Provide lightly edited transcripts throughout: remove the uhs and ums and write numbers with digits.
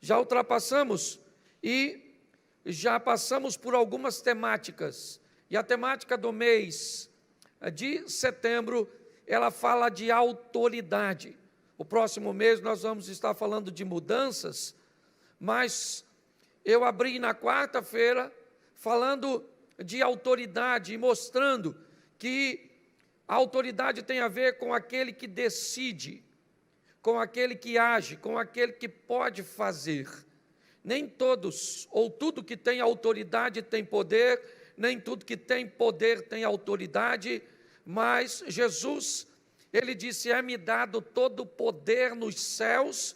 já ultrapassamos e já passamos por algumas temáticas. E a temática do mês de setembro, ela fala de autoridade. O próximo mês nós vamos estar falando de mudanças, mas eu abri na quarta-feira falando de autoridade e mostrando que a autoridade tem a ver com aquele que decide, com aquele que age, com aquele que pode fazer. Nem todos, ou tudo que tem autoridade tem poder, nem tudo que tem poder tem autoridade, mas Jesus, ele disse: é-me dado todo o poder nos céus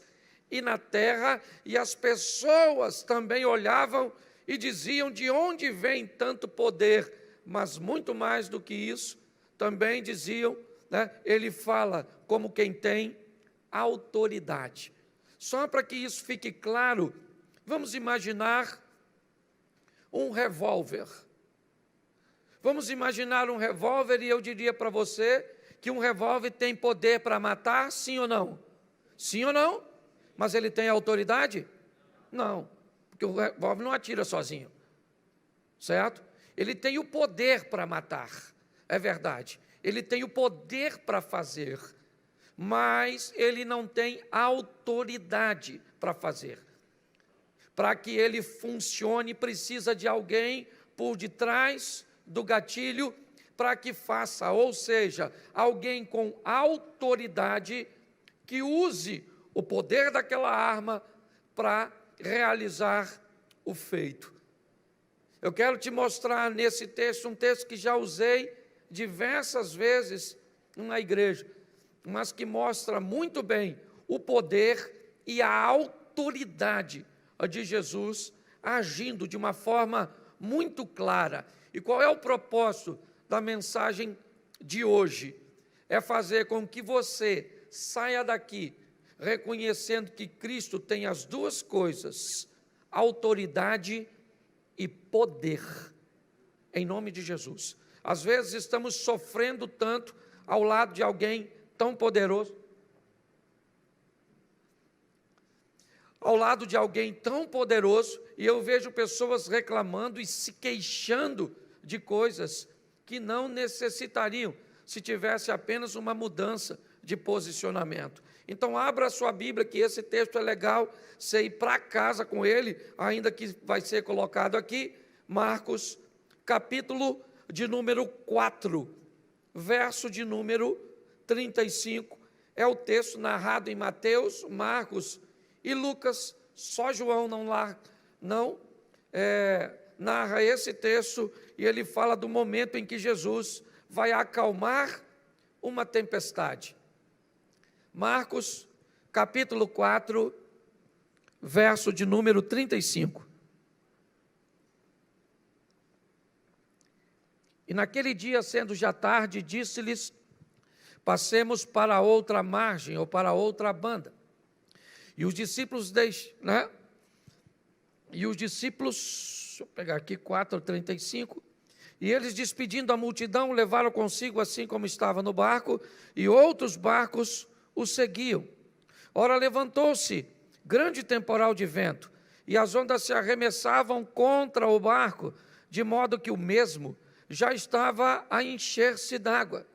e na terra, e as pessoas também olhavam e diziam: de onde vem tanto poder? Mas muito mais do que isso, também diziam, ele fala como quem tem autoridade. Só para que isso fique claro, vamos imaginar um revólver. Vamos imaginar um revólver e eu diria para você que um revólver tem poder para matar, sim ou não? Sim ou não? Mas ele tem autoridade? Não, porque o revólver não atira sozinho, certo? Ele tem o poder para matar, é verdade. Ele tem o poder para fazer, mas ele não tem autoridade para fazer. Para que ele funcione, precisa de alguém por detrás do gatilho para que faça, ou seja, alguém com autoridade que use o poder daquela arma para realizar o feito. Eu quero te mostrar nesse texto, um texto que já usei diversas vezes na igreja, mas que mostra muito bem o poder e a autoridade de Jesus agindo de uma forma muito clara. E qual é o propósito da mensagem de hoje? É fazer com que você saia daqui reconhecendo que Cristo tem as duas coisas, autoridade e poder, em nome de Jesus. Às vezes estamos sofrendo tanto ao lado de alguém tão poderoso, e eu vejo pessoas reclamando e se queixando de coisas que não necessitariam se tivesse apenas uma mudança de posicionamento. Então abra a sua Bíblia, que esse texto é legal, você ir para casa com ele, ainda que vai ser colocado aqui, Marcos, capítulo de número 4, verso de número 35, é o texto narrado em Mateus, Marcos e Lucas, só João não narra esse texto, e ele fala do momento em que Jesus vai acalmar uma tempestade. Marcos, capítulo 4, verso de número 35. E naquele dia, sendo já tarde, disse-lhes: passemos para a outra margem, ou para a outra banda. E os discípulos, deixa eu pegar aqui, 4:35, e eles, despedindo a multidão, levaram consigo assim como estava no barco, e outros barcos o seguiam. Ora, levantou-se grande temporal de vento, e as ondas se arremessavam contra o barco, de modo que o mesmo já estava a encher-se d'água.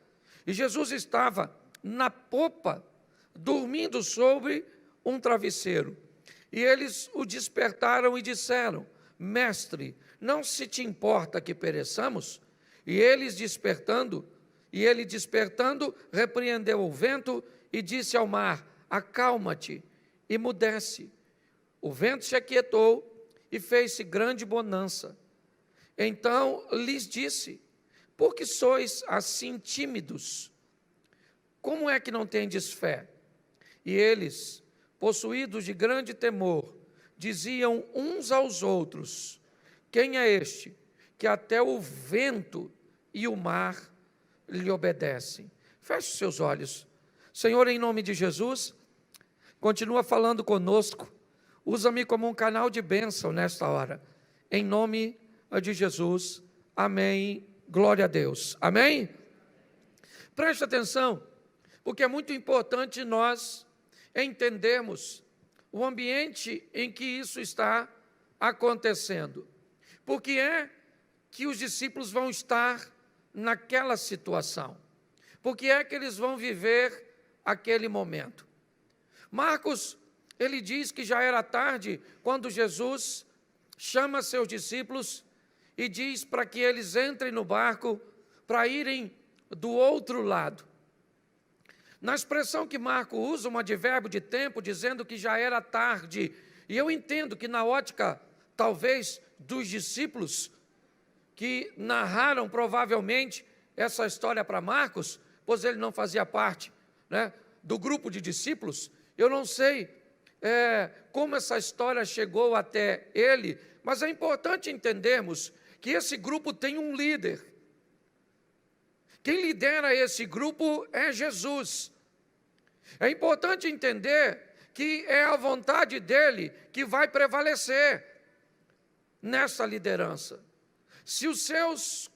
E Jesus estava na popa, dormindo sobre um travesseiro. E eles o despertaram e disseram: Mestre, não se te importa que pereçamos? E ele despertando, repreendeu o vento e disse ao mar: acalma-te, e mudece. O vento se aquietou e fez-se grande bonança. Então lhes disse: por que sois assim tímidos? Como é que não tendes fé? E eles, possuídos de grande temor, diziam uns aos outros: quem é este, que até o vento e o mar lhe obedecem? Feche os seus olhos. Senhor, em nome de Jesus, continua falando conosco, usa-me como um canal de bênção nesta hora, em nome de Jesus, amém, glória a Deus, amém? Preste atenção, porque é muito importante nós entendermos o ambiente em que isso está acontecendo. Por que é que os discípulos vão estar naquela situação? Por que é que eles vão viver aquele momento? Marcos, ele diz que já era tarde quando Jesus chama seus discípulos e diz para que eles entrem no barco para irem do outro lado. Na expressão que Marcos usa, um advérbio de tempo, dizendo que já era tarde, e eu entendo que na ótica, talvez, dos discípulos que narraram provavelmente essa história para Marcos, pois ele não fazia parte, né, do grupo de discípulos, eu não sei como essa história chegou até ele, mas é importante entendermos que esse grupo tem um líder. Quem lidera esse grupo é Jesus. É importante entender que é a vontade dele que vai prevalecer nessa liderança. Se os seus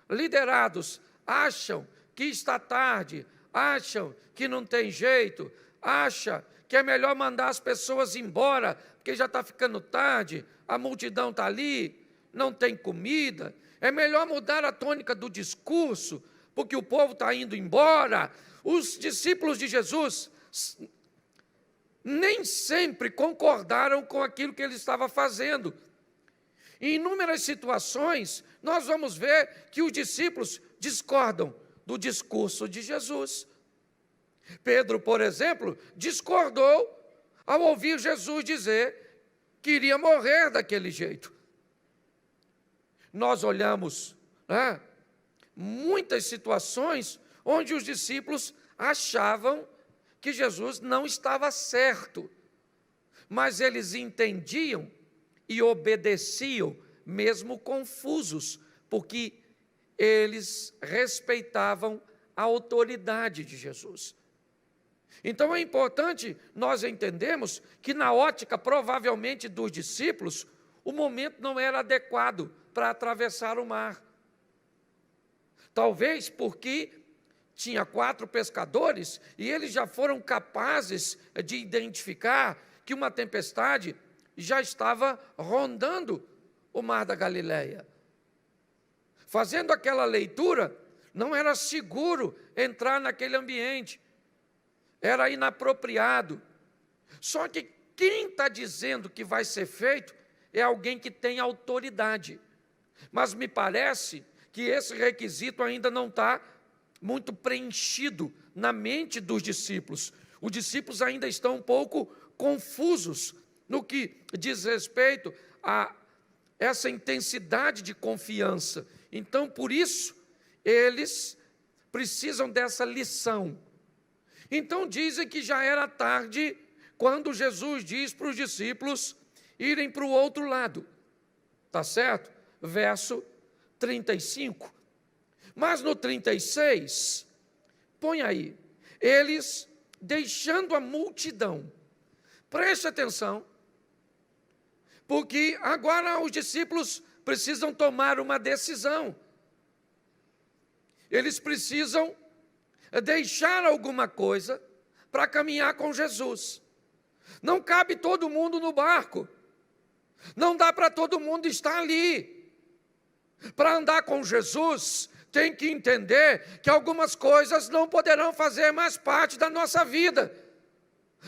liderados acham que está tarde, acham que não tem jeito, acham que é melhor mandar as pessoas embora, porque já está ficando tarde, a multidão está ali, não tem comida, é melhor mudar a tônica do discurso, porque o povo está indo embora. Os discípulos de Jesus nem sempre concordaram com aquilo que ele estava fazendo. Em inúmeras situações, nós vamos ver que os discípulos discordam do discurso de Jesus. Pedro, por exemplo, discordou ao ouvir Jesus dizer que iria morrer daquele jeito. Nós olhamos, né, muitas situações onde os discípulos achavam que Jesus não estava certo, mas eles entendiam e obedeciam, mesmo confusos, porque eles respeitavam a autoridade de Jesus. Então é importante nós entendermos que na ótica, provavelmente, dos discípulos, o momento não era adequado para atravessar o mar. Talvez porque tinha 4 pescadores e eles já foram capazes de identificar que uma tempestade já estava rondando o mar da Galileia. Fazendo aquela leitura, não era seguro entrar naquele ambiente, era inapropriado. Só que quem está dizendo que vai ser feito é alguém que tem autoridade. Mas me parece que esse requisito ainda não está muito preenchido na mente dos discípulos. Os discípulos ainda estão um pouco confusos no que diz respeito a essa intensidade de confiança. Então, por isso, eles precisam dessa lição. Então, dizem que já era tarde quando Jesus diz para os discípulos irem para o outro lado. Tá certo? Verso 35. Mas no 36, põe aí, eles deixando a multidão. Preste atenção, porque agora os discípulos precisam tomar uma decisão. Eles precisam deixar alguma coisa para caminhar com Jesus. Não cabe todo mundo no barco. Não dá para todo mundo estar ali. Para andar com Jesus, tem que entender que algumas coisas não poderão fazer mais parte da nossa vida.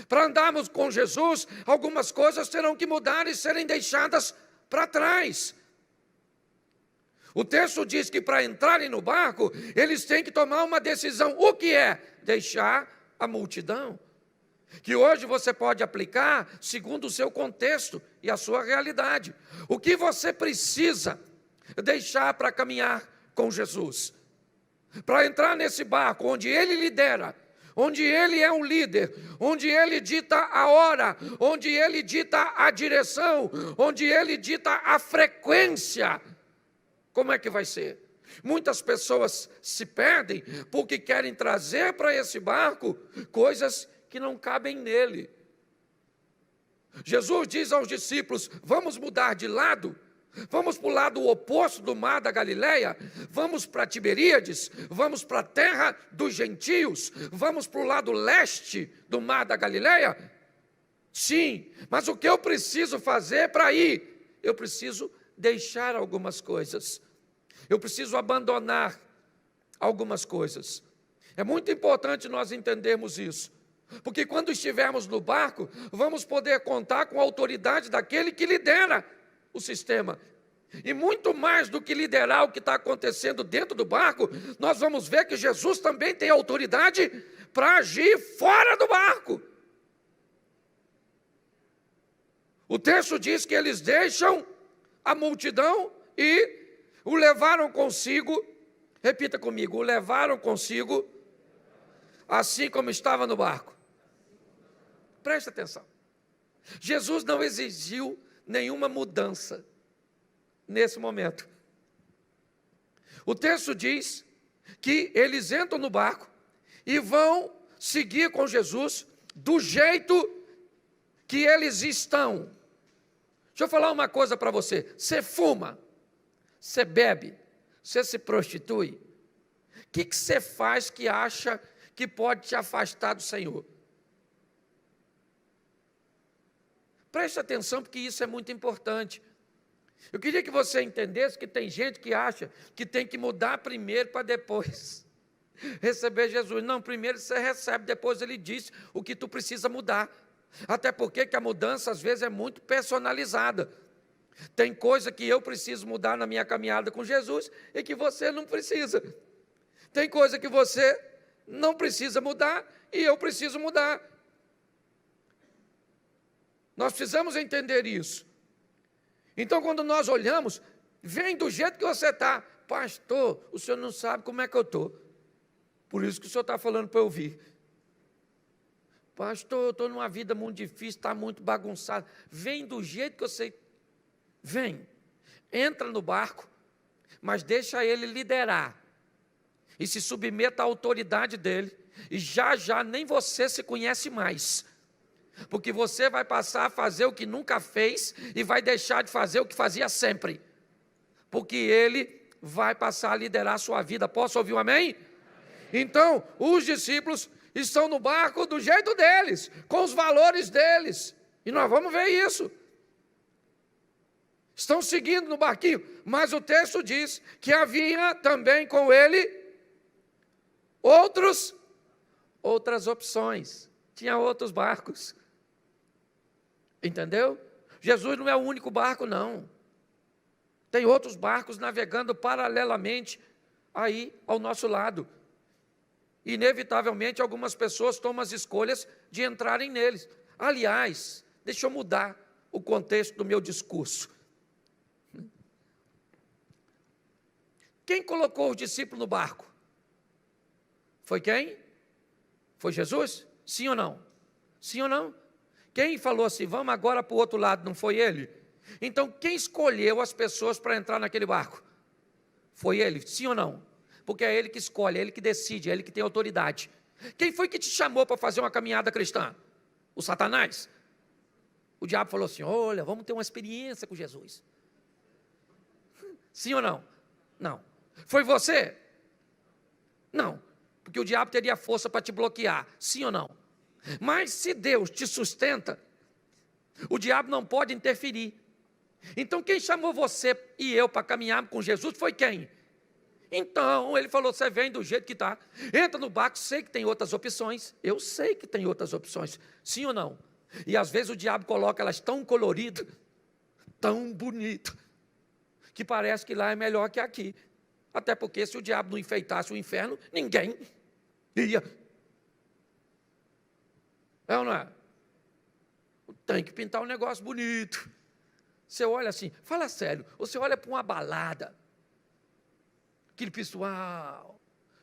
Para andarmos com Jesus, algumas coisas terão que mudar e serem deixadas para trás. O texto diz que para entrarem no barco, eles têm que tomar uma decisão. O que é? Deixar a multidão. Que hoje você pode aplicar segundo o seu contexto e a sua realidade. O que você precisa deixar para caminhar com Jesus? Para entrar nesse barco onde Ele lidera, onde Ele é um líder, onde Ele dita a hora, onde Ele dita a direção, onde Ele dita a frequência. Como é que vai ser? Muitas pessoas se perdem porque querem trazer para esse barco coisas que não cabem nele. Jesus diz aos discípulos, vamos mudar de lado, vamos para o lado oposto do mar da Galileia, vamos para Tiberíades, vamos para a terra dos gentios, vamos para o lado leste do mar da Galileia. Sim, mas o que eu preciso fazer para ir? Eu preciso deixar algumas coisas. Eu preciso abandonar algumas coisas. É muito importante nós entendermos isso, porque quando estivermos no barco, vamos poder contar com a autoridade daquele que lidera o sistema. E muito mais do que liderar o que está acontecendo dentro do barco, nós vamos ver que Jesus também tem autoridade para agir fora do barco. O texto diz que eles deixam a multidão e o levaram consigo. Repita comigo: o levaram consigo, assim como estava no barco. Preste atenção. Jesus não exigiu nenhuma mudança nesse momento. O texto diz que eles entram no barco e vão seguir com Jesus do jeito que eles estão. Deixa eu falar uma coisa para você. Você fuma, você bebe, você se prostitui. O que você faz que acha que pode te afastar do Senhor? Preste atenção, porque isso é muito importante. Eu queria que você entendesse que tem gente que acha que tem que mudar primeiro para depois receber Jesus. Não, primeiro você recebe, depois ele diz o que tu precisa mudar. Até porque que a mudança às vezes é muito personalizada. Tem coisa que eu preciso mudar na minha caminhada com Jesus e que você não precisa. Tem coisa que você não precisa mudar e eu preciso mudar. Nós precisamos entender isso. Então, quando nós olhamos, vem do jeito que você está. Pastor, o senhor não sabe como é que eu estou. Por isso que o senhor está falando para eu ouvir. Pastor, eu estou numa vida muito difícil, está muito bagunçado. Vem do jeito que você... Vem, entra no barco, mas deixa ele liderar. E se submeta à autoridade dele. E já nem você se conhece mais. Porque você vai passar a fazer o que nunca fez e vai deixar de fazer o que fazia sempre. Porque ele vai passar a liderar a sua vida. Posso ouvir um amém? Então, os discípulos estão no barco do jeito deles, com os valores deles. E nós vamos ver isso. Estão seguindo no barquinho, mas o texto diz que havia também com ele outras opções. Tinha outros barcos. Entendeu? Jesus não é o único barco, não. Tem outros barcos navegando paralelamente aí ao nosso lado. Inevitavelmente, algumas pessoas tomam as escolhas de entrarem neles. Aliás, deixa eu mudar o contexto do meu discurso. Quem colocou os discípulos no barco? Foi quem? Foi Jesus? Sim ou não? Sim ou não? Quem falou assim, vamos agora para o outro lado, não foi ele? Então, quem escolheu as pessoas para entrar naquele barco? Foi ele, sim ou não? Porque é ele que escolhe, é ele que decide, é ele que tem autoridade. Quem foi que te chamou para fazer uma caminhada cristã? O Satanás? O diabo falou assim, olha, vamos ter uma experiência com Jesus. Sim ou não? Não. Foi você? Não, porque o diabo teria força para te bloquear, sim ou não? Mas se Deus te sustenta, o diabo não pode interferir. Então quem chamou você e eu para caminhar com Jesus foi quem? Então ele falou, você vem do jeito que está, entra no barco, sei que tem outras opções, eu sei que tem outras opções, sim ou não? E às vezes o diabo coloca elas tão coloridas, tão bonito, que parece que lá é melhor que aqui. Até porque se o diabo não enfeitasse o inferno, ninguém ia. É ou não é? Tem que pintar um negócio bonito. Você olha assim, fala sério, você olha para uma balada, aquele pessoal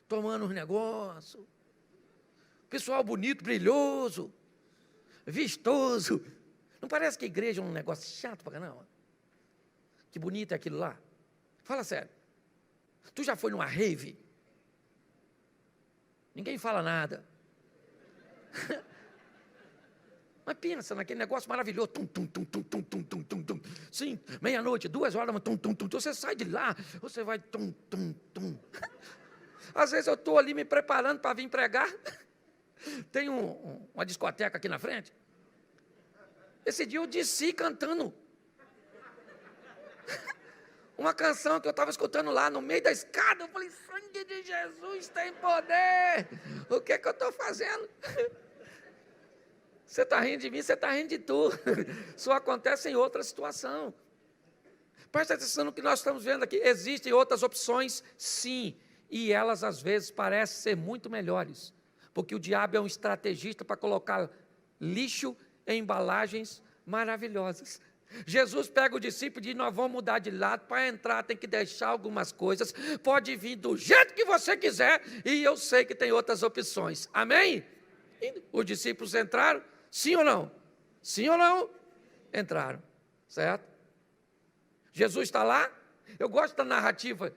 tomando uns negócios, pessoal bonito, brilhoso, vistoso. Não parece que a igreja é um negócio chato para caramba? Que bonito é aquilo lá. Fala sério. Tu já foi numa rave? Ninguém fala nada. Mas pensa naquele negócio maravilhoso. Tum, tum, tum, tum, tum, tum, tum, tum, tum. Sim, meia-noite, 2 horas, tum, tum, tum. Você sai de lá, você vai tum, tum, tum. Às vezes eu estou ali me preparando para vir pregar. Tem uma discoteca aqui na frente. Esse dia eu desci cantando uma canção que eu estava escutando lá no meio da escada. Eu falei, sangue de Jesus tem poder. O que é que eu estou fazendo? Você está rindo de mim, você está rindo de tu. Só acontece em outra situação. Presta atenção no que nós estamos vendo aqui. Existem outras opções, sim. E elas, às vezes, parecem ser muito melhores. Porque o diabo é um estrategista para colocar lixo em embalagens maravilhosas. Jesus pega o discípulo e diz, nós vamos mudar de lado, para entrar tem que deixar algumas coisas, pode vir do jeito que você quiser, e eu sei que tem outras opções, amém? E os discípulos entraram, sim ou não? Sim ou não? Entraram, certo? Jesus está lá, eu gosto da narrativa,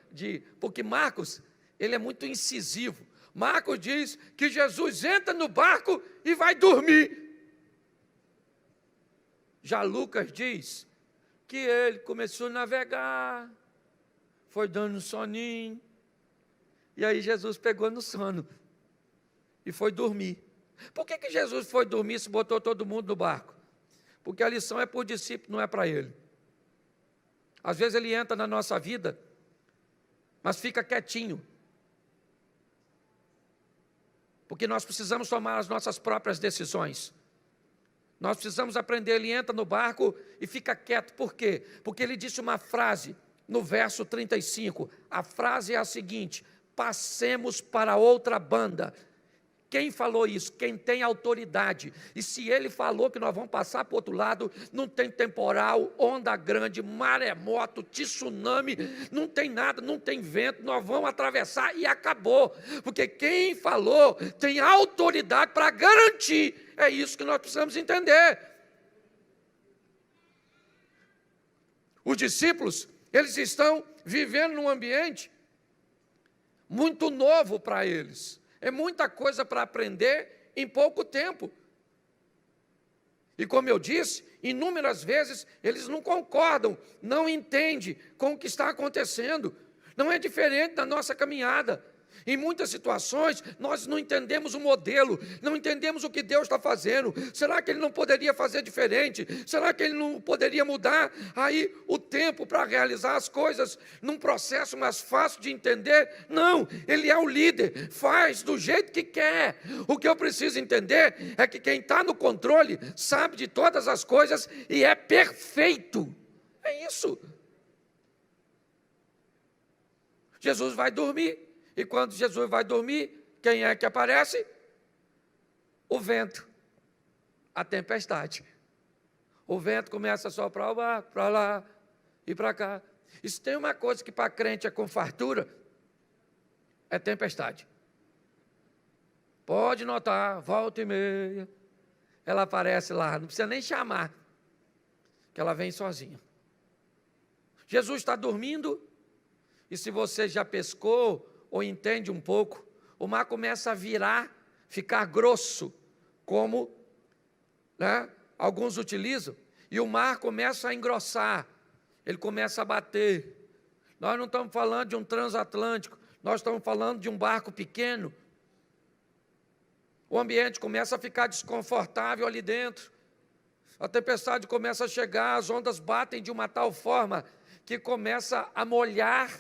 porque Marcos, ele é muito incisivo. Marcos diz que Jesus entra no barco e vai dormir. Já Lucas diz que ele começou a navegar, foi dando um soninho, e aí Jesus pegou no sono e foi dormir. Por que Jesus foi dormir se botou todo mundo no barco? Porque a lição é para o discípulo, não é para ele. Às vezes ele entra na nossa vida, mas fica quietinho. Porque nós precisamos tomar as nossas próprias decisões. Nós precisamos aprender, ele entra no barco e fica quieto. Por quê? Porque ele disse uma frase no verso 35. A frase é a seguinte, passemos para outra banda. Quem falou isso? Quem tem autoridade. E se ele falou que nós vamos passar para o outro lado, não tem temporal, onda grande, maremoto, tsunami, não tem nada, não tem vento, nós vamos atravessar e acabou. Porque quem falou tem autoridade para garantir. É isso que nós precisamos entender. Os discípulos, eles estão vivendo num ambiente muito novo para eles. É muita coisa para aprender em pouco tempo. E como eu disse, inúmeras vezes eles não concordam, não entendem com o que está acontecendo. Não é diferente da nossa caminhada. Em muitas situações, nós não entendemos o modelo, não entendemos o que Deus está fazendo. Será que Ele não poderia fazer diferente? Será que Ele não poderia mudar aí o tempo para realizar as coisas num processo mais fácil de entender? Não, Ele é o líder, faz do jeito que quer. O que eu preciso entender é que quem está no controle sabe de todas as coisas e é perfeito. É isso. Jesus vai dormir. E quando Jesus vai dormir, quem é que aparece? O vento, a tempestade. O vento começa a soprar o barco, para lá e para cá. E se tem uma coisa que para crente é com fartura, é tempestade. Pode notar, volta e meia, ela aparece lá, não precisa nem chamar, que ela vem sozinha. Jesus está dormindo, e se você já pescou, ou entende um pouco, o mar começa a virar, ficar grosso, como alguns utilizam, e o mar começa a engrossar, ele começa a bater. Nós não estamos falando de um transatlântico, nós estamos falando de um barco pequeno. O ambiente começa a ficar desconfortável ali dentro, a tempestade começa a chegar, as ondas batem de uma tal forma que começa a molhar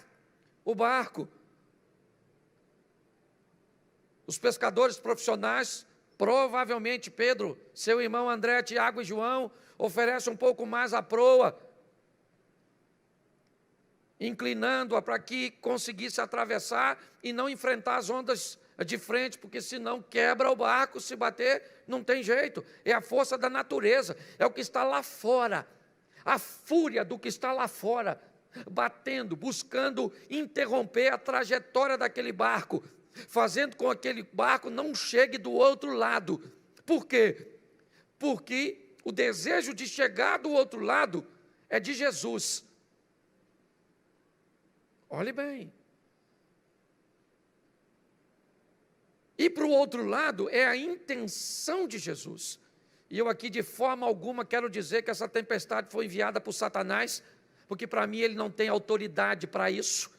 o barco. Os pescadores profissionais, provavelmente Pedro, seu irmão André, Tiago e João, oferecem um pouco mais a proa, inclinando-a para que conseguisse atravessar e não enfrentar as ondas de frente, porque senão quebra o barco, se bater, não tem jeito. É a força da natureza, é o que está lá fora, a fúria do que está lá fora, batendo, buscando interromper a trajetória daquele barco, fazendo com que aquele barco não chegue do outro lado. Por quê? Porque o desejo de chegar do outro lado é de Jesus. Olhe bem. E para o outro lado é a intenção de Jesus. E eu aqui de forma alguma quero dizer que essa tempestade foi enviada por Satanás, porque para mim ele não tem autoridade para isso.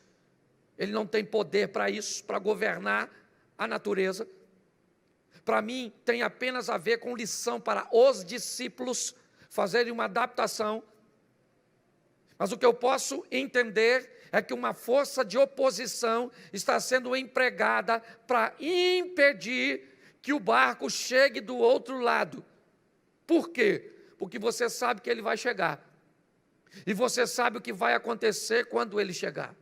Ele não tem poder para isso, para governar a natureza. Para mim, tem apenas a ver com lição para os discípulos, fazerem uma adaptação, mas o que eu posso entender é que uma força de oposição está sendo empregada para impedir que o barco chegue do outro lado. Por quê? Porque você sabe que ele vai chegar. E você sabe o que vai acontecer quando ele chegar.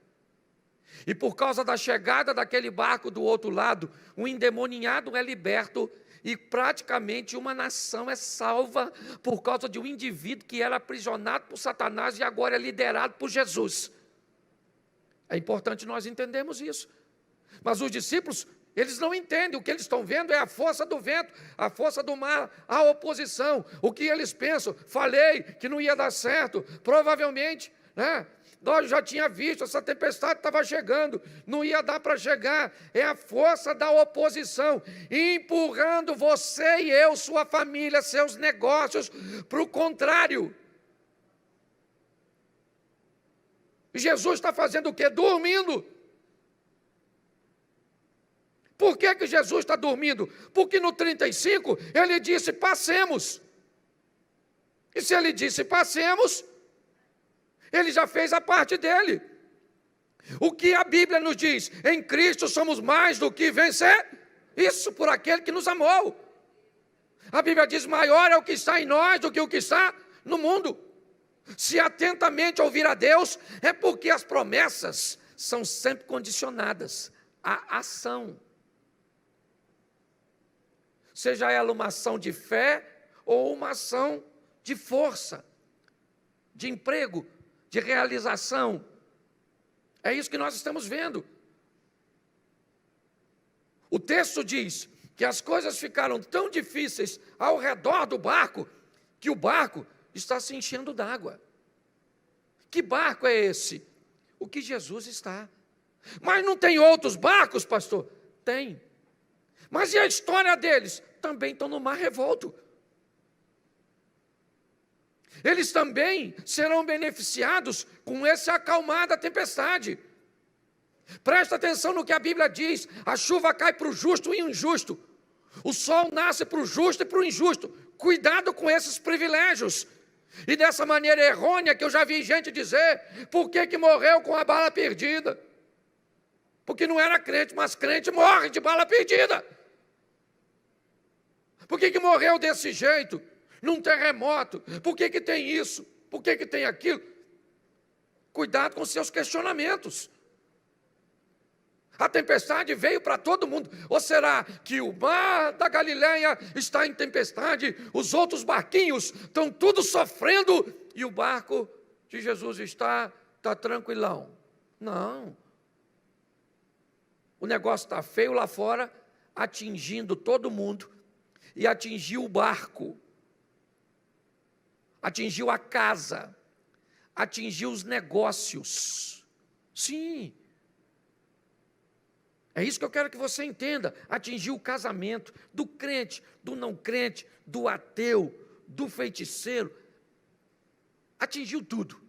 E por causa da chegada daquele barco do outro lado, um endemoniado é liberto e praticamente uma nação é salva por causa de um indivíduo que era aprisionado por Satanás e agora é liderado por Jesus. É importante nós entendermos isso. Mas os discípulos, eles não entendem. O que eles estão vendo é a força do vento, a força do mar, a oposição. O que eles pensam? Falei que não ia dar certo. Provavelmente, né? Nós já tinha visto, essa tempestade estava chegando, não ia dar para chegar. É a força da oposição, empurrando você e eu, sua família, seus negócios, para o contrário. Jesus está fazendo o quê? Dormindo. Por que Jesus está dormindo? Porque no 35, ele disse, passemos. E se ele disse, passemos, ele já fez a parte dele. O que a Bíblia nos diz? Em Cristo somos mais do que vencer. Isso por aquele que nos amou. A Bíblia diz, maior é o que está em nós do que o que está no mundo. Se atentamente ouvir a Deus, é porque as promessas são sempre condicionadas à ação. Seja ela uma ação de fé ou uma ação de força, de emprego, de realização. É isso que nós estamos vendo. O texto diz que as coisas ficaram tão difíceis ao redor do barco, que o barco está se enchendo d'água. Que barco é esse? O que Jesus está. Mas não tem outros barcos, pastor? Tem. Mas e a história deles? Também estão no mar revolto. Eles também serão beneficiados com esse acalmar da tempestade. Presta atenção no que a Bíblia diz. A chuva cai para o justo e o injusto. O sol nasce para o justo e para o injusto. Cuidado com esses privilégios. E dessa maneira errônea que eu já vi gente dizer, por que morreu com a bala perdida? Porque não era crente, mas crente morre de bala perdida. Por que morreu desse jeito? Num terremoto? Por que tem isso? Por que tem aquilo? Cuidado com seus questionamentos. A tempestade veio para todo mundo. Ou será que o mar da Galileia está em tempestade, os outros barquinhos estão tudo sofrendo e o barco de Jesus está tranquilão? Não. O negócio está feio lá fora, atingindo todo mundo, e atingiu o barco, atingiu a casa, atingiu os negócios. Sim. É isso que eu quero que você entenda. Atingiu o casamento do crente, do não crente, do ateu, do feiticeiro. Atingiu tudo.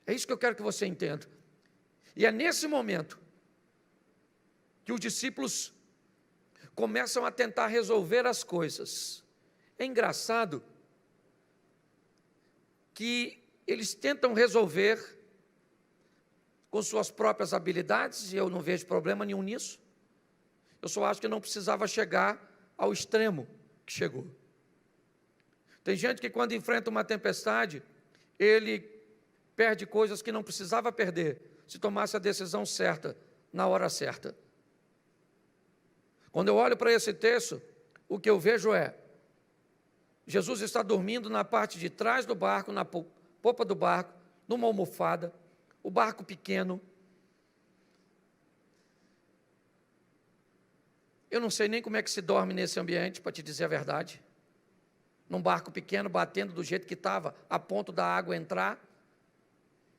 É isso que eu quero que você entenda. E é nesse momento que os discípulos começam a tentar resolver as coisas. É engraçado que eles tentam resolver com suas próprias habilidades, e eu não vejo problema nenhum nisso. Eu só acho que não precisava chegar ao extremo que chegou. Tem gente que quando enfrenta uma tempestade, ele perde coisas que não precisava perder, se tomasse a decisão certa, na hora certa. Quando eu olho para esse texto, o que eu vejo é, Jesus está dormindo na parte de trás do barco, na popa do barco, numa almofada, o barco pequeno. Eu não sei nem como é que se dorme nesse ambiente, para te dizer a verdade. Num barco pequeno, batendo do jeito que estava, a ponto da água entrar.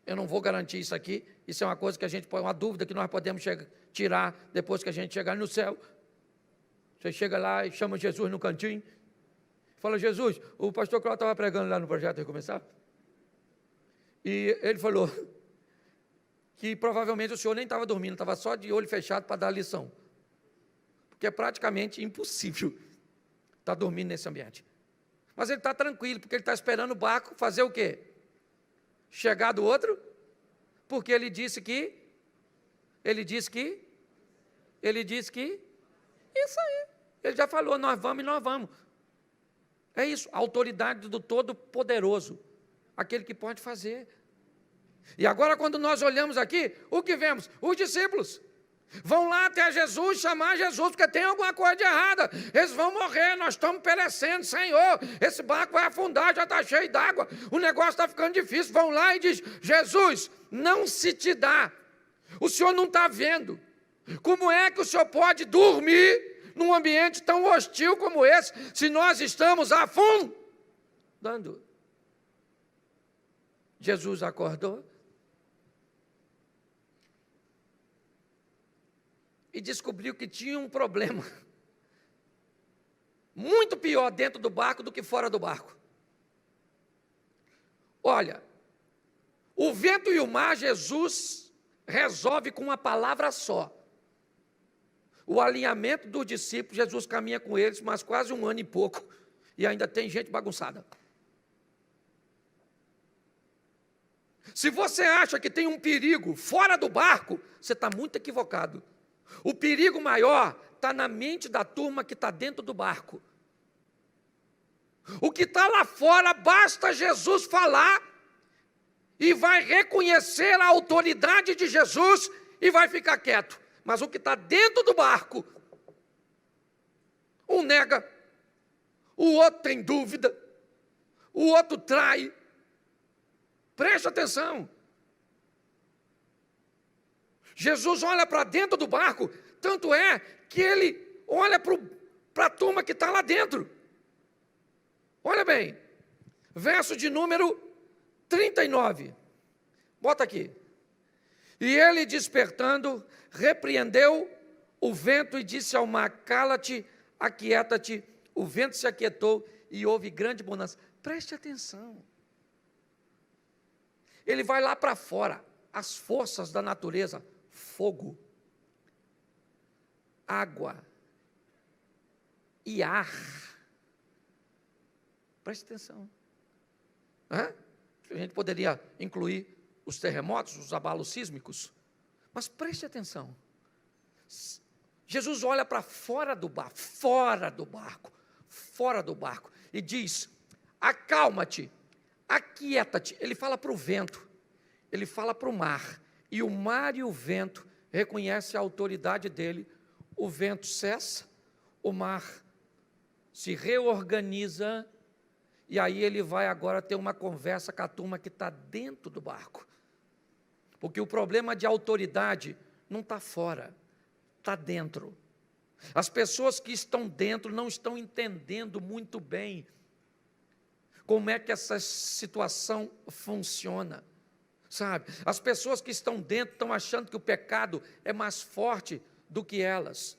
Eu não vou garantir isso aqui. Isso é uma coisa que a gente pode, uma dúvida que nós podemos tirar depois que a gente chegar no céu. Você chega lá e chama Jesus no cantinho. Fala, Jesus, o pastor Cláudio estava pregando lá no Projeto Recomeçar. E ele falou que provavelmente o senhor nem estava dormindo, estava só de olho fechado para dar a lição. Porque é praticamente impossível estar dormindo nesse ambiente. Mas ele está tranquilo, porque ele está esperando o barco fazer o quê? Chegar do outro, porque ele disse que, isso aí, ele já falou, nós vamos e nós vamos. É isso, a autoridade do Todo-Poderoso, aquele que pode fazer. E agora quando nós olhamos aqui, o que vemos? Os discípulos vão lá até Jesus, chamar Jesus, porque tem alguma coisa de errada, eles vão morrer, nós estamos perecendo, Senhor, esse barco vai afundar, já está cheio d'água, o negócio está ficando difícil, vão lá e diz, Jesus, não se te dá, o Senhor não está vendo, como é que o Senhor pode dormir num ambiente tão hostil como esse, se nós estamos afundando? Jesus acordou e descobriu que tinha um problema muito pior dentro do barco do que fora do barco. Olha, o vento e o mar, Jesus resolve com uma palavra só. O alinhamento dos discípulos, Jesus caminha com eles, mas quase 1 ano e pouco, e ainda tem gente bagunçada. Se você acha que tem um perigo fora do barco, você está muito equivocado. O perigo maior está na mente da turma que está dentro do barco. O que está lá fora, basta Jesus falar, e vai reconhecer a autoridade de Jesus, e vai ficar quieto. Mas o que está dentro do barco, um nega, o outro tem dúvida, o outro trai. Preste atenção. Jesus olha para dentro do barco, tanto é que ele olha para a turma que está lá dentro. Olha bem, verso de número 39. Bota aqui. E ele, despertando, repreendeu o vento e disse ao mar, cala-te, aquieta-te. O vento se aquietou e houve grande bonança. Preste atenção. Ele vai lá para fora, as forças da natureza, fogo, água e ar. Preste atenção. A gente poderia incluir os terremotos, os abalos sísmicos, mas preste atenção. Jesus olha para fora do barco, e diz, acalma-te, aquieta-te. Ele fala para o vento, ele fala para o mar, e o mar e o vento reconhecem a autoridade dele. O vento cessa, o mar se reorganiza, e aí ele vai agora ter uma conversa com a turma que está dentro do barco. Porque o problema de autoridade não está fora, está dentro. As pessoas que estão dentro não estão entendendo muito bem como é que essa situação funciona, sabe? As pessoas que estão dentro estão achando que o pecado é mais forte do que elas.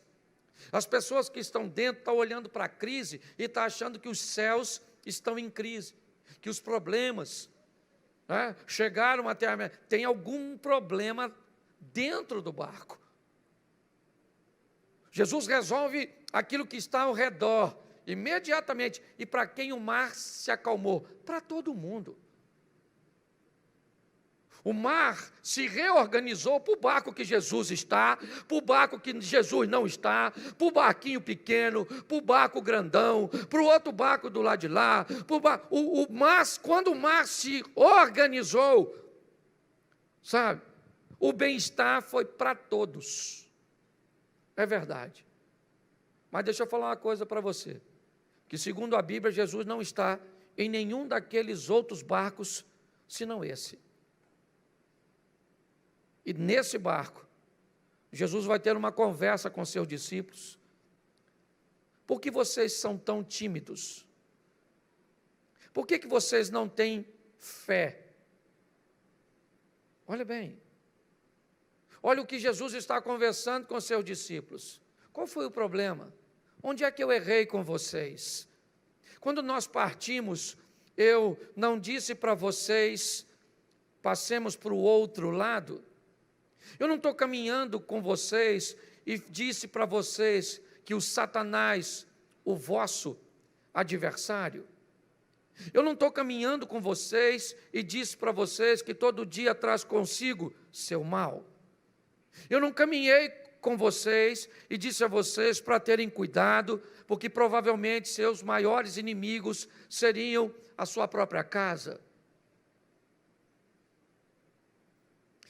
As pessoas que estão dentro estão olhando para a crise e estão achando que os céus estão em crise, que os problemas chegaram até a... Tem algum problema dentro do barco. Jesus resolve aquilo que está ao redor, imediatamente. E para quem o mar se acalmou? Para todo mundo. O mar se reorganizou para o barco que Jesus está, para o barco que Jesus não está, para o barquinho pequeno, para o barco grandão, para o outro barco do lado de lá. Quando o mar se organizou, sabe, o bem-estar foi para todos. É verdade. Mas deixa eu falar uma coisa para você, que segundo a Bíblia, Jesus não está em nenhum daqueles outros barcos, senão esse. E nesse barco, Jesus vai ter uma conversa com seus discípulos. Por que vocês são tão tímidos? Por que vocês não têm fé? Olha bem. Olha o que Jesus está conversando com seus discípulos. Qual foi o problema? Onde é que eu errei com vocês? Quando nós partimos, eu não disse para vocês, passemos para o outro lado? Eu não estou caminhando com vocês e disse para vocês que o Satanás, o vosso adversário, Eu não estou caminhando com vocês e disse para vocês que todo dia traz consigo seu mal. Eu não caminhei com vocês e disse a vocês para terem cuidado, porque provavelmente seus maiores inimigos seriam a sua própria casa.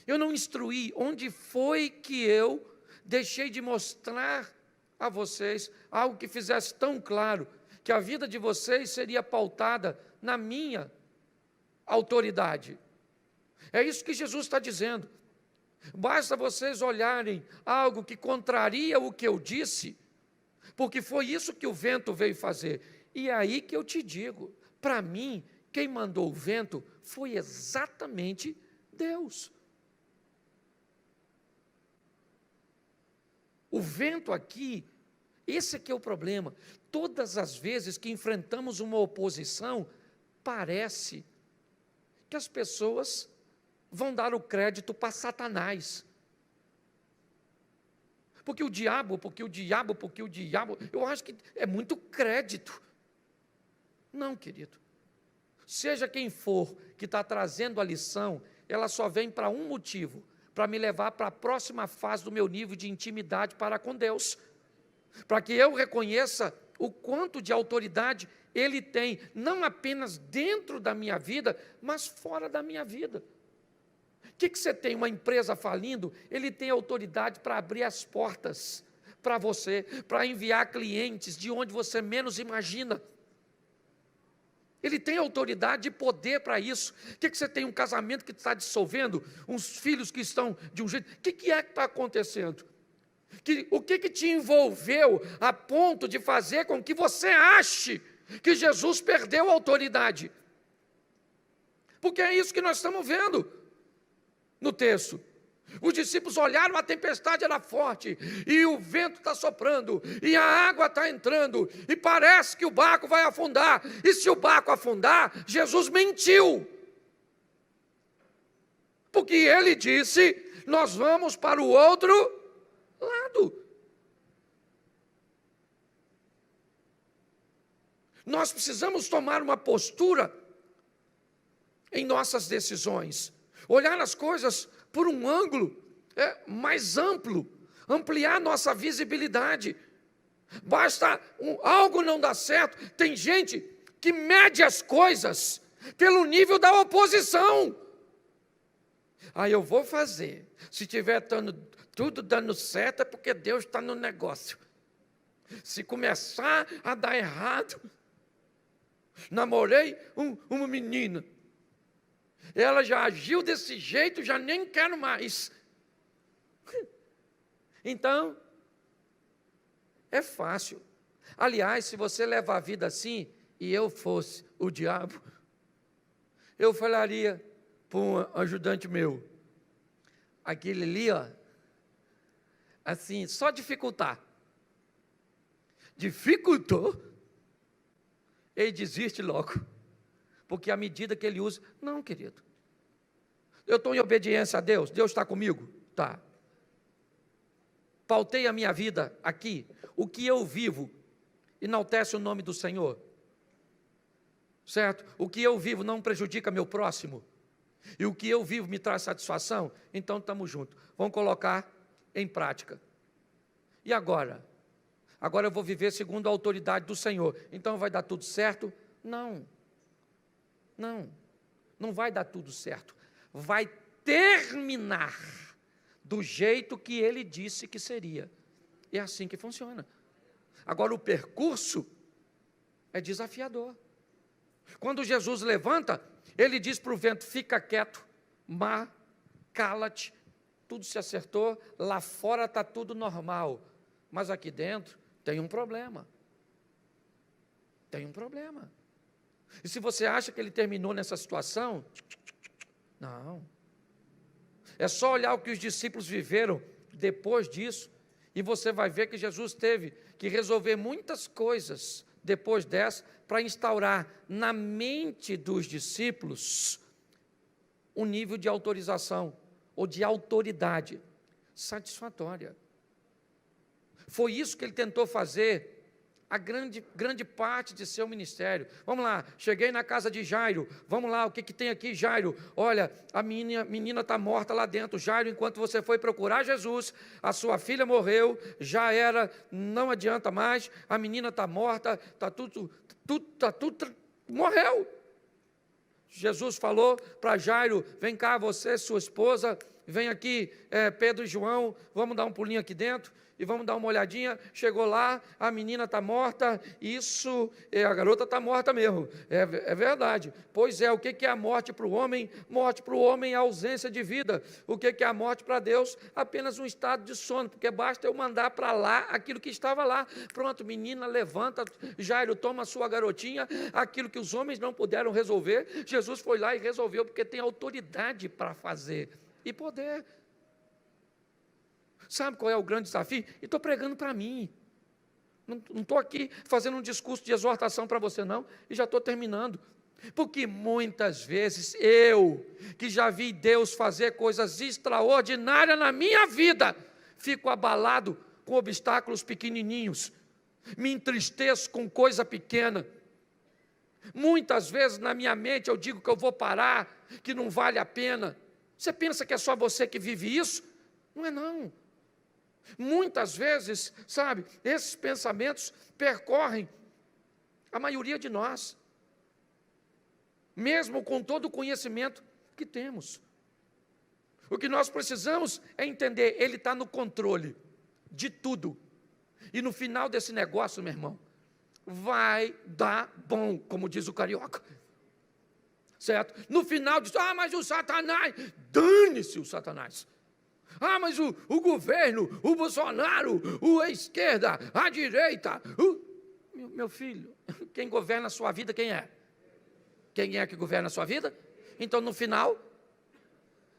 Eu não instruí. Onde foi que eu deixei de mostrar a vocês algo que fizesse tão claro que a vida de vocês seria pautada na minha autoridade? É isso que Jesus está dizendo. Basta vocês olharem algo que contraria o que eu disse, porque foi isso que o vento veio fazer. E é aí que eu te digo, para mim, quem mandou o vento foi exatamente Deus. O vento aqui, esse aqui é o problema. Todas as vezes que enfrentamos uma oposição, parece que as pessoas vão dar o crédito para Satanás. Porque o diabo, eu acho que é muito crédito. Não, querido. Seja quem for que está trazendo a lição, ela só vem para um motivo, para me levar para a próxima fase do meu nível de intimidade para com Deus. Para que eu reconheça o quanto de autoridade Ele tem, não apenas dentro da minha vida, mas fora da minha vida. O que você tem? Uma empresa falindo, Ele tem autoridade para abrir as portas para você, para enviar clientes de onde você menos imagina. Ele tem autoridade e poder para isso. O que você tem? Um casamento que está dissolvendo, uns filhos que estão de um jeito. O que é que está acontecendo? O que te envolveu a ponto de fazer com que você ache que Jesus perdeu a autoridade? Porque é isso que nós estamos vendo no texto. Os discípulos olharam, a tempestade era forte, e o vento está soprando, e a água está entrando, e parece que o barco vai afundar. E se o barco afundar, Jesus mentiu. Porque ele disse, nós vamos para o outro lado. Nós precisamos tomar uma postura em nossas decisões, olhar as coisas por um ângulo mais amplo, ampliar nossa visibilidade. Basta algo não dar certo. Tem gente que mede as coisas pelo nível da oposição. Aí eu vou fazer. Se tiver tudo dando certo, é porque Deus está no negócio. Se começar a dar errado, namorei uma menina. Ela já agiu desse jeito, já nem quero mais. Então, é fácil. Aliás, se você levar a vida assim, e eu fosse o diabo, eu falaria para um ajudante meu, aquele ali, ó, assim, só dificultar. Dificultou, ele desiste logo. Porque à medida que ele usa, não, querido, eu estou em obediência a Deus, Deus está comigo? Tá. Pautei a minha vida aqui, o que eu vivo enaltece o nome do Senhor, certo? O que eu vivo não prejudica meu próximo, e o que eu vivo me traz satisfação, então estamos juntos, vamos colocar em prática. E agora? Agora eu vou viver segundo a autoridade do Senhor, então vai dar tudo certo? Não. Não vai dar tudo certo. Vai terminar do jeito que ele disse que seria. É assim que funciona. Agora, o percurso é desafiador. Quando Jesus levanta, ele diz para o vento, fica quieto, mar, cala-te, tudo se acertou, lá fora está tudo normal, mas aqui dentro tem um problema. Tem um problema. E se você acha que ele terminou nessa situação, não. É só olhar o que os discípulos viveram depois disso, e você vai ver que Jesus teve que resolver muitas coisas depois dessa, para instaurar na mente dos discípulos um nível de autorização, ou de autoridade satisfatória. Foi isso que ele tentou fazer a grande parte de seu ministério. Vamos lá, cheguei na casa de Jairo, vamos lá, o que tem aqui, Jairo? Olha, a menina está morta lá dentro. Jairo, enquanto você foi procurar Jesus, a sua filha morreu, já era, não adianta mais, a menina está morta, morreu. Jesus falou para Jairo, vem cá você, sua esposa, vem aqui, Pedro e João, vamos dar um pulinho aqui dentro, e vamos dar uma olhadinha. Chegou lá, a menina está morta, a garota está morta mesmo, é verdade. Pois é, o que é a morte para o homem? Morte para o homem é a ausência de vida. O que é a morte para Deus? Apenas um estado de sono, porque basta eu mandar para lá aquilo que estava lá. Pronto, menina, levanta, Jairo, toma a sua garotinha, aquilo que os homens não puderam resolver, Jesus foi lá e resolveu, porque tem autoridade para fazer e poder. Sabe qual é o grande desafio? E estou pregando para mim. Não estou aqui fazendo um discurso de exortação para você, não. E já estou terminando. Porque muitas vezes eu, que já vi Deus fazer coisas extraordinárias na minha vida, fico abalado com obstáculos pequenininhos. Me entristeço com coisa pequena. Muitas vezes na minha mente eu digo que eu vou parar, que não vale a pena. Você pensa que é só você que vive isso? Não é não. Muitas vezes, sabe, esses pensamentos percorrem a maioria de nós, mesmo com todo o conhecimento que temos. O que nós precisamos é entender, Ele está no controle de tudo. E no final desse negócio, meu irmão, vai dar bom, como diz o carioca. Certo? No final diz, mas o Satanás, dane-se o Satanás. Mas o governo, o Bolsonaro, a esquerda, a direita. Meu filho, quem governa a sua vida, quem é? Quem é que governa a sua vida? Então, no final,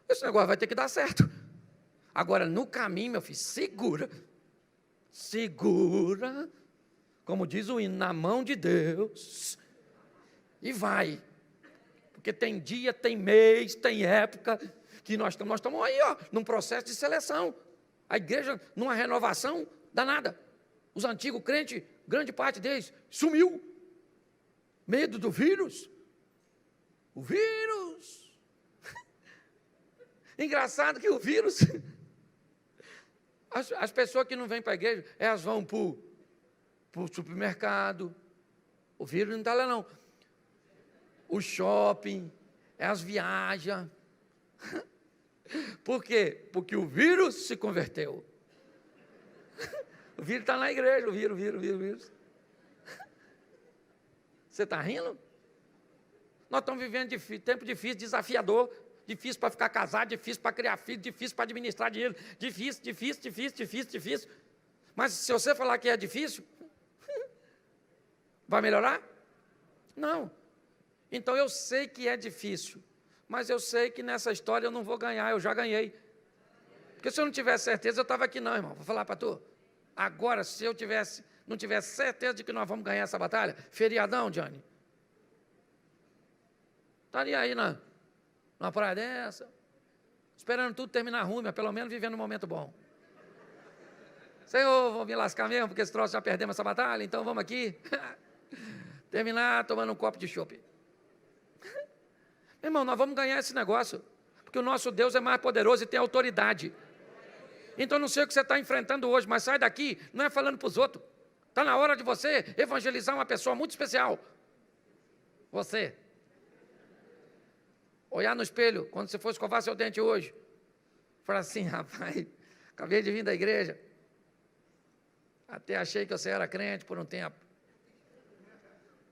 esse negócio vai ter que dar certo. Agora, no caminho, meu filho, segura. Segura, como diz o hino, na mão de Deus. E vai. Porque tem dia, tem mês, tem época que nós estamos aí, num processo de seleção. A igreja, numa renovação danada. Os antigos crentes, grande parte deles, sumiu. Medo do vírus. O vírus. Engraçado que o vírus... As pessoas que não vêm para a igreja, elas vão para o supermercado. O vírus não está lá, não. O shopping, elas viajam. Por quê? Porque o vírus se converteu. O vírus está na igreja, o vírus. Você está rindo? Nós estamos vivendo tempo difícil, desafiador, difícil para ficar casado, difícil para criar filho, difícil para administrar dinheiro, difícil. Mas se você falar que é difícil, vai melhorar? Não. Então eu sei que é difícil, mas eu sei que nessa história eu não vou ganhar, eu já ganhei. Porque se eu não tivesse certeza, eu estava aqui não, irmão, vou falar para tu. Agora, se eu não tivesse certeza de que nós vamos ganhar essa batalha, feriadão, Johnny, estaria aí numa praia dessa, esperando tudo terminar ruim, mas pelo menos vivendo um momento bom. Senhor, vou me lascar mesmo, porque esse troço já perdemos essa batalha, então vamos aqui, terminar tomando um copo de chopp. Irmão, nós vamos ganhar esse negócio, porque o nosso Deus é mais poderoso e tem autoridade. Então, não sei o que você está enfrentando hoje, mas sai daqui, não é falando para os outros. Está na hora de você evangelizar uma pessoa muito especial. Você. Olhar no espelho, quando você for escovar seu dente hoje. Falar assim, rapaz, acabei de vir da igreja. Até achei que você era crente por um tempo.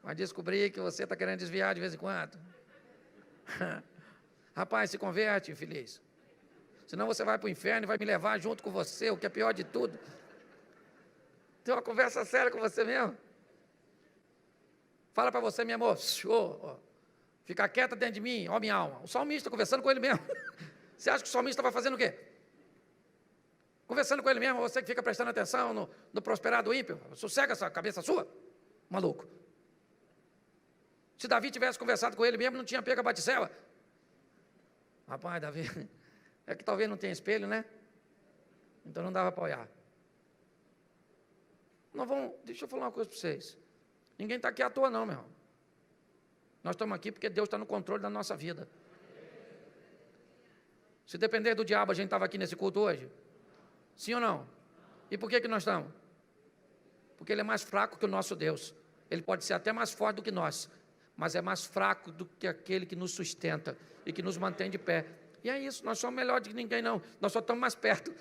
Mas descobri que você está querendo desviar de vez em quando. Rapaz, se converte, infeliz. Senão você vai para o inferno e vai me levar junto com você, o que é pior de tudo. Tem uma conversa séria com você mesmo. Fala para você, meu amor, fica quieta dentro de mim, ó minha alma. O salmista conversando com ele mesmo. Você acha que o salmista vai fazendo o quê? Conversando com ele mesmo, você que fica prestando atenção no prosperar do ímpio. Sossega essa cabeça sua, maluco. Se Davi tivesse conversado com ele mesmo, não tinha pego a Batseba. Rapaz, Davi, é que talvez não tenha espelho, né? Então não dava para olhar. Deixa eu falar uma coisa para vocês. Ninguém está aqui à toa não, meu irmão. Nós estamos aqui porque Deus está no controle da nossa vida. Se depender do diabo, a gente estava aqui nesse culto hoje? Sim ou não? E por que nós estamos? Porque ele é mais fraco que o nosso Deus. Ele pode ser até mais forte do que nós, mas é mais fraco do que aquele que nos sustenta e que nos mantém de pé. E é isso, nós somos melhores do que ninguém não, nós só estamos mais perto.